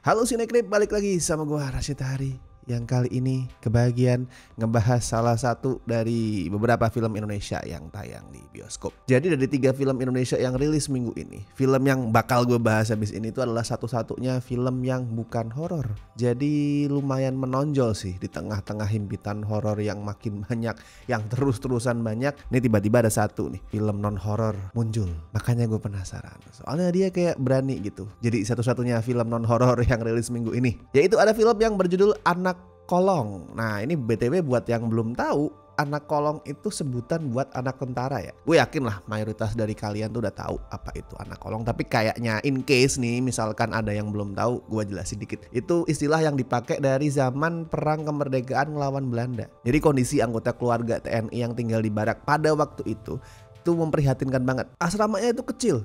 Halo Sinekrip, balik lagi sama gua Rashid Hari. Yang kali ini kebagian ngebahas salah satu dari beberapa film Indonesia yang tayang di bioskop. Jadi dari 3 film Indonesia yang rilis minggu ini, film yang bakal gue bahas habis ini itu adalah satu-satunya film yang bukan horor. Jadi lumayan menonjol sih di tengah-tengah himpitan horor yang makin banyak, yang terus-terusan banyak. Ini tiba-tiba ada satu nih film non horor muncul. Makanya gue penasaran. Soalnya dia kayak berani gitu. Jadi satu-satunya film non horor yang rilis minggu ini, yaitu ada film yang berjudul Anak Kolong. Nah ini BTW buat yang belum tahu, anak kolong itu sebutan buat anak tentara ya. Gue yakin lah mayoritas dari kalian tuh udah tahu apa itu anak kolong. Tapi kayaknya in case nih misalkan ada yang belum tahu, gue jelasin dikit. Itu istilah yang dipakai dari zaman perang kemerdekaan melawan Belanda. Jadi kondisi anggota keluarga TNI yang tinggal di barak pada waktu itu memprihatinkan banget. Asramanya itu kecil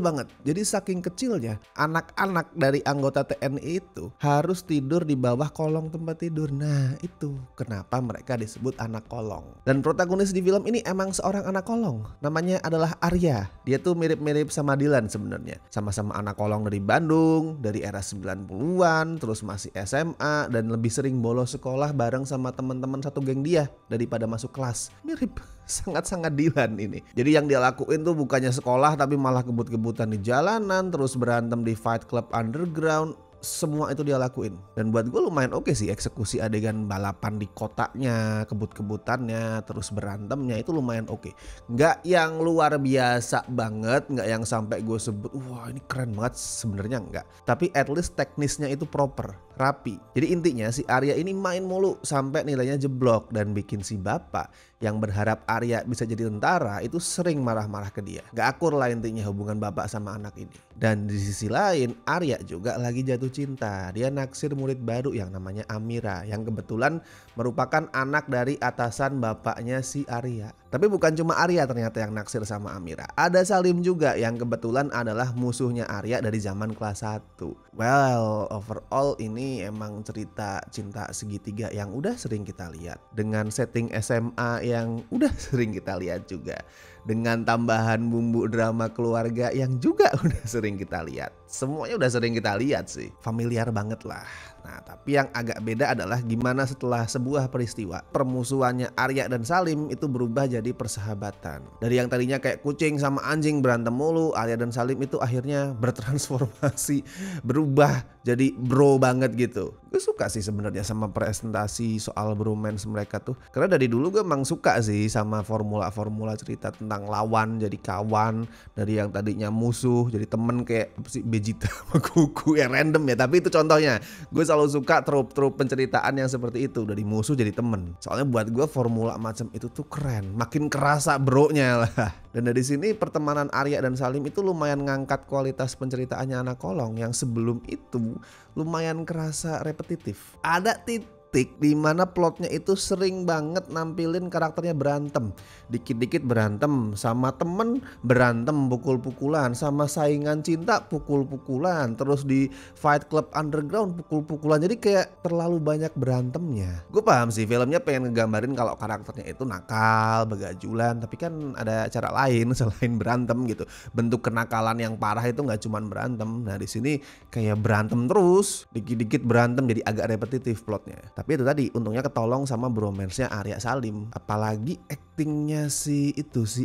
banget. Jadi saking kecilnya, anak-anak dari anggota TNI itu harus tidur di bawah kolong tempat tidur. Nah itu kenapa mereka disebut anak kolong. Dan protagonis di film ini emang seorang anak kolong. Namanya adalah Arya. Dia tuh mirip-mirip sama Dilan sebenarnya. Sama-sama anak kolong dari Bandung, dari era 90-an, terus masih SMA, dan lebih sering bolos sekolah bareng sama teman-teman satu geng dia daripada masuk kelas. Mirip, sangat-sangat Dilan ini. Jadi yang dia lakuin tuh bukannya sekolah tapi malah kebut-kebutan di jalanan, terus berantem di fight club underground. Semua itu dia lakuin. Dan buat gue lumayan oke sih eksekusi adegan balapan di kotanya, kebut-kebutannya, terus berantemnya itu lumayan oke. Nggak yang luar biasa banget, nggak yang sampai gue sebut wah ini keren banget, sebenarnya nggak. Tapi at least teknisnya itu proper, rapi. Jadi intinya si Arya ini main mulu sampai nilainya jeblok dan bikin si bapak yang berharap Arya bisa jadi tentara itu sering marah-marah ke dia. Gak akur lah intinya hubungan bapak sama anak ini. Dan di sisi lain Arya juga lagi jatuh cinta. Dia naksir murid baru yang namanya Amira, yang kebetulan merupakan anak dari atasan bapaknya si Arya. Tapi bukan cuma Arya ternyata yang naksir sama Amira. Ada Salim juga yang kebetulan adalah musuhnya Arya dari zaman kelas 1. Well, overall ini emang cerita cinta segitiga yang udah sering kita lihat. Dengan setting SMA yang udah sering kita lihat juga. Dengan tambahan bumbu drama keluarga yang juga udah sering kita lihat. Semuanya udah sering kita lihat sih. Familiar banget lah. Nah tapi yang agak beda adalah gimana setelah sebuah peristiwa permusuhannya Arya dan Salim itu berubah jadi persahabatan. Dari yang tadinya kayak kucing sama anjing berantem mulu, Arya dan Salim itu akhirnya bertransformasi, berubah jadi bro banget gitu. Gue suka sih sebenarnya sama presentasi soal bromance mereka tuh. Karena dari dulu gue emang suka sih sama formula-formula cerita tentang lawan jadi kawan. Dari yang tadinya musuh jadi temen kayak si Vegeta sama Goku yang random ya. Tapi itu contohnya. Gue selalu suka trope-trope penceritaan yang seperti itu. Dari musuh jadi temen. Soalnya buat gue formula macam itu tuh keren. Makin kerasa bro-nya lah. Dan dari sini pertemanan Arya dan Salim itu lumayan ngangkat kualitas penceritaannya anak kolong. Yang sebelum itu lumayan kerasa repetitif. Ada titik di mana plotnya itu sering banget nampilin karakternya berantem. Dikit-dikit berantem, sama temen berantem pukul-pukulan, sama saingan cinta pukul-pukulan, terus di fight club underground pukul-pukulan. Jadi kayak terlalu banyak berantemnya. Gue paham sih filmnya pengen ngegambarin kalau karakternya itu nakal, begajulan, tapi kan ada cara lain selain berantem gitu. Bentuk kenakalan yang parah itu nggak cuman berantem. Nah di sini kayak berantem terus, dikit-dikit berantem jadi agak repetitif plotnya. Tapi itu tadi untungnya ketolong sama bromance-nya Arya Salim. Apalagi actingnya si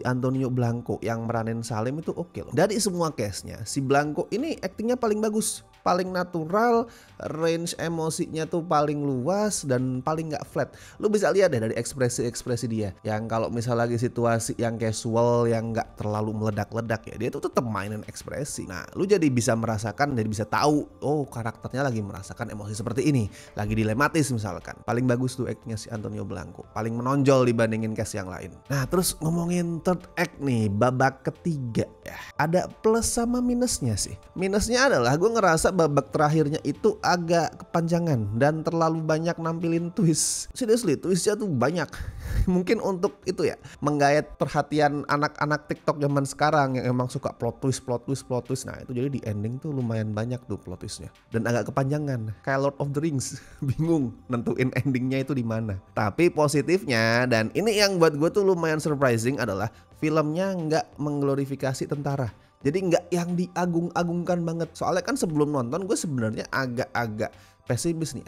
Antonio Blanco yang meranin Salim itu oke loh. Dari semua case-nya si Blanco ini actingnya paling bagus, paling natural, range emosinya tuh paling luas dan paling gak flat. Lu bisa lihat deh dari ekspresi-ekspresi dia. Yang kalau misal lagi situasi yang casual, yang gak terlalu meledak-ledak ya, dia tuh tetap mainin ekspresi. Nah lu jadi bisa merasakan, jadi bisa tahu oh karakternya lagi merasakan emosi seperti ini, lagi dilematis misalkan. Paling bagus tuh actnya si Antonio Blanco, paling menonjol dibandingin cast yang lain. Nah terus ngomongin third act nih, babak ketiga ya, ada plus sama minusnya sih. Minusnya adalah gue ngerasa babak terakhirnya itu agak kepanjangan dan terlalu banyak nampilin twist. Seriously twistnya tuh banyak. Mungkin untuk itu ya, menggayat perhatian anak-anak TikTok zaman sekarang yang emang suka plot twist. Nah itu jadi di ending tuh lumayan banyak tuh plot twistnya dan agak kepanjangan kayak Lord of the Rings. Bingung nentuin endingnya itu di mana. Tapi positifnya, dan ini yang buat gue tuh lumayan surprising, adalah filmnya nggak mengglorifikasi tentara. Jadi nggak yang diagung-agungkan banget. Soalnya kan sebelum nonton gue sebenarnya agak-agak pesimis nih.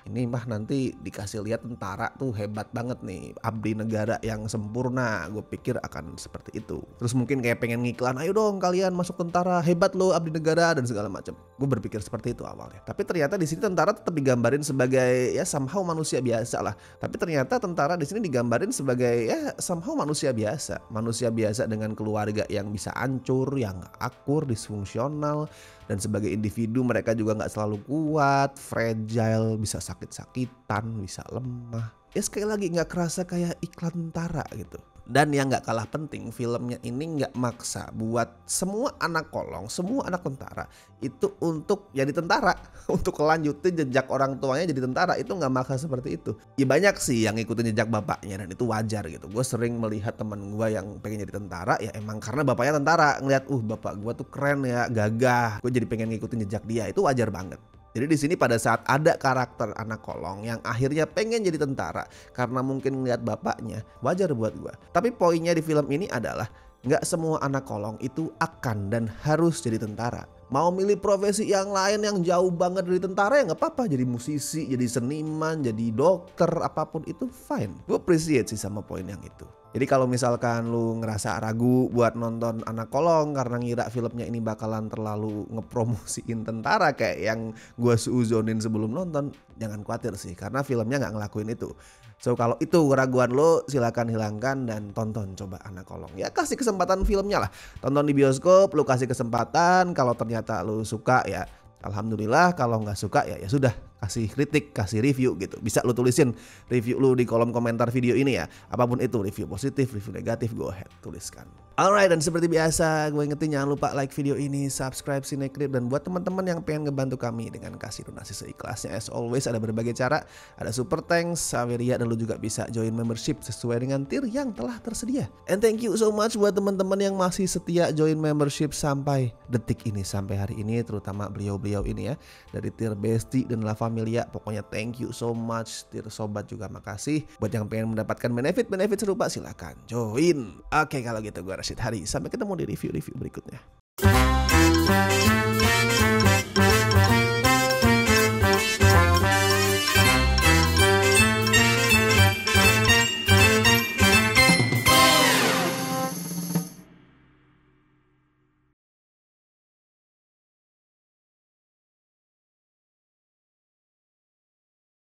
Ini mah nanti dikasih lihat tentara tuh hebat banget nih, abdi negara yang sempurna. Gue pikir akan seperti itu. Terus mungkin kayak pengen ngiklan, ayo dong kalian masuk tentara, hebat loh abdi negara dan segala macam. Gue berpikir seperti itu awalnya. Tapi ternyata di sini tentara tetap digambarin sebagai ya somehow manusia biasa lah. Tapi ternyata tentara di sini digambarin sebagai ya somehow manusia biasa. Manusia biasa dengan keluarga yang bisa hancur, yang akur, disfungsional. Dan sebagai individu mereka juga nggak selalu kuat, fragile, bisa sakit-sakitan, bisa lemah. Ya sekali lagi nggak kerasa kayak iklan tentara gitu. Dan yang nggak kalah penting, filmnya ini nggak maksa buat semua anak kolong, semua anak tentara itu untuk jadi tentara, untuk lanjutin jejak orang tuanya jadi tentara. Itu nggak maksa seperti itu. Ya banyak sih yang ngikutin jejak bapaknya dan itu wajar gitu. Gue sering melihat teman gue yang pengen jadi tentara ya emang karena bapaknya tentara, ngeliat bapak gue tuh keren ya, gagah. Gue jadi pengen ngikutin jejak dia, itu wajar banget. Jadi di sini pada saat ada karakter anak kolong yang akhirnya pengen jadi tentara karena mungkin ngeliat bapaknya, wajar buat gue. Tapi poinnya di film ini adalah nggak semua anak kolong itu akan dan harus jadi tentara. Mau milih profesi yang lain yang jauh banget dari tentara ya nggak apa-apa. Jadi musisi, jadi seniman, jadi dokter, apapun itu fine. Gue appreciate sih sama poin yang itu. Jadi kalau misalkan lu ngerasa ragu buat nonton Anak Kolong karena ngira filmnya ini bakalan terlalu ngepromosiin tentara kayak yang gue suuzonin sebelum nonton, jangan khawatir sih karena filmnya nggak ngelakuin itu. So kalau itu keraguan lo silakan hilangkan dan tonton coba Anak Kolong. Ya kasih kesempatan filmnya lah. Tonton di bioskop, lu kasih kesempatan. Kalau ternyata lu suka ya alhamdulillah, kalau nggak suka ya sudah, kasih kritik, kasih review gitu. Bisa lu tulisin review lu di kolom komentar video ini ya. Apapun itu, review positif, review negatif, go ahead tuliskan. Alright, dan seperti biasa gue ingetin jangan lupa like video ini, subscribe Cinecrip, dan buat teman-teman yang pengen ngebantu kami dengan kasih donasi seikhlasnya, as always ada berbagai cara. Ada super thanks, Saweria, dan lu juga bisa join membership sesuai dengan tier yang telah tersedia. And thank you so much buat teman-teman yang masih setia join membership sampai detik ini, sampai hari ini, terutama beliau-beliau ini ya, dari tier Besti dan La Familia. Pokoknya thank you so much. Tier Sobat juga makasih. Buat yang pengen mendapatkan benefit-benefit serupa silahkan join. Oke, kalau gitu gue Rashid Hari. Sampai ketemu di review-review berikutnya.